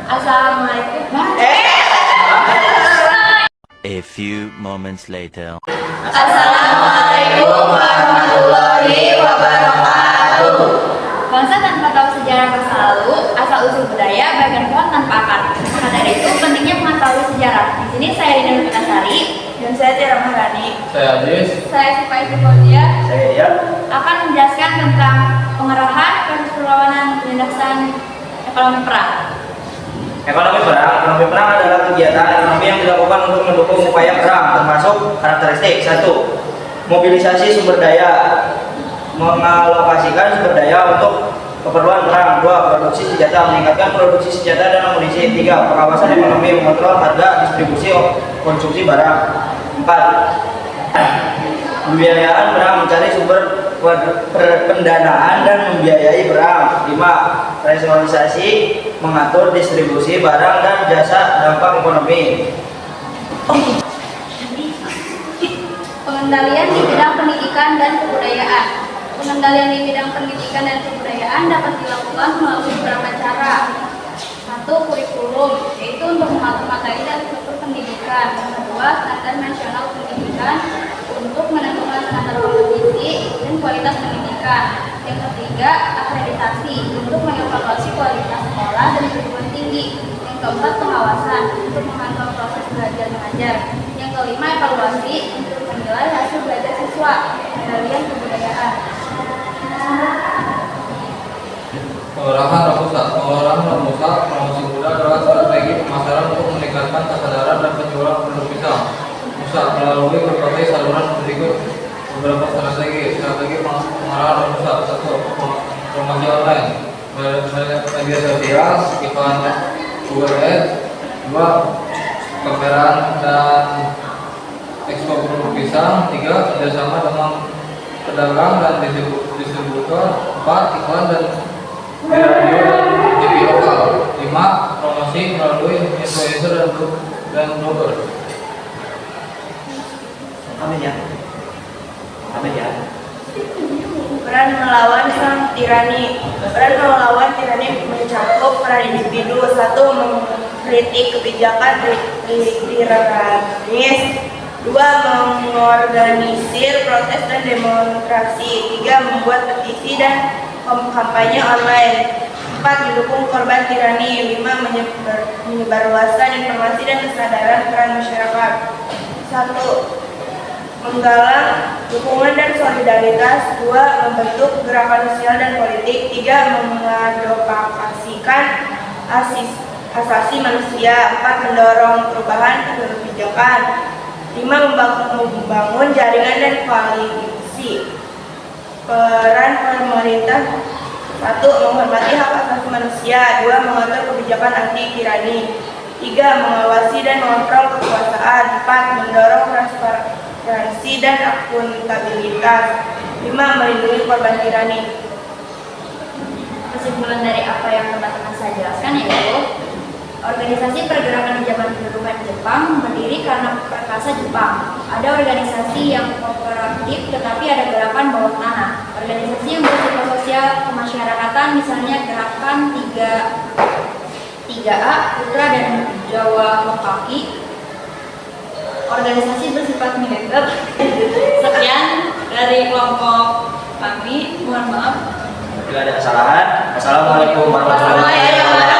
Assalamualaikum. A few moments later. Assalamualaikum warahmatullahi wabarakatuh. Bangsa tanpa tahu sejarah masa lalu, asal usul budaya, bagaikan pohon tanpa akar. Maka dari itu pentingnya mengetahui sejarah. Di sini saya Rina Nurpinasari dan saya Tiara Maharani. Saya Adis. Saya Sipa Istiqodia. Saya Dia. Akan menjelaskan tentang pengarahan proses perlawanan penindasan ekonomi perang. Ekonomi perang adalah kegiatan ekonomi yang dilakukan untuk mendukung upaya perang, termasuk karakteristik 1. Mobilisasi sumber daya, mengalokasikan sumber daya untuk keperluan perang. 2. Produksi senjata, meningkatkan produksi senjata dan amunisi. 3. Pengawasan ekonomi, mengontrol harga, distribusi, konsumsi barang. 4. Pembiayaan perang, mencari sumber pendanaan dan membiayai perang. 5. Rasionalisasi, mengatur distribusi barang dan jasa dampak ekonomi. Pengendalian di bidang pendidikan dan kebudayaan. Pengendalian di bidang pendidikan dan kebudayaan dapat dilakukan melalui beberapa cara. 1. Kurikulum, yaitu untuk mengatur materi dan struktur pendidikan. 2. Standar nasional pendidikan, untuk menentukan standar kompetisi dan kualitas pendidikan. Yang ketiga, akreditasi, untuk mengevaluasi kualitas sekolah dan perguruan tinggi. Yang keempat, pengawasan, untuk memantau proses belajar mengajar. Yang kelima, evaluasi, untuk menilai hasil belajar siswa. Pengendalian kebudayaan. Pengolahan Ramusa, promosi muda adalah strategi pemasaran untuk meningkatkan kesadaran dan penjualan produk pisang. Musa melalui berbagai saluran berikut beberapa strategi pengarahan Ramusa. 1. Promosi online, media sosial, iklan Google Ads. 2. Pameran dan ekspor produk pisang. 3. Kerjasama dengan pedagang dan distributor. 4. Iklan dan di radio dan TV lokal. 5. Promosi melalui influencer dan blogger. Amin ya. Peran melawan sang tirani. Peran melawan tirani mencakup peran individu. 1. Mengkritik kebijakan tiranis. 2. Mengorganisir protes dan demonstrasi. 3. Membuat petisi dan kampanye online. 4. Mendukung korban tirani. 5. Menyebarluaskan informasi dan kesadaran peran masyarakat. 1. Menggalang dukungan dan solidaritas. 2. Membentuk gerakan sosial dan politik. 3. Mengadvokasikan asasi manusia. 4. Mendorong perubahan kebijakan. 5. Membangun jaringan dan koalisi. Peran pemerintah. 1. Menghormati hak asasi manusia. 2. Mengatur kebijakan anti tirani. 3. Mengawasi dan mengontrol kekuasaan. 4. Mendorong transparansi dan akuntabilitas. 5. Melindungi korban tirani. Kesimpulan dari apa yang teman-teman saya jelaskan yaitu organisasi pergerakan di zaman kedudukan Jepang berdiri karena perkasa Jepang. Ada organisasi yang kooperatif tetapi ada gerakan bawah tanah. Organisasi yang bersifat sosial kemasyarakatan misalnya gerakan 3A Putra dan Jawa Mekaki. Organisasi bersifat militer. Sekian dari kelompok kami. Mohon maaf Bila ada kesalahan. Wassalamualaikum warahmatullahi wabarakatuh.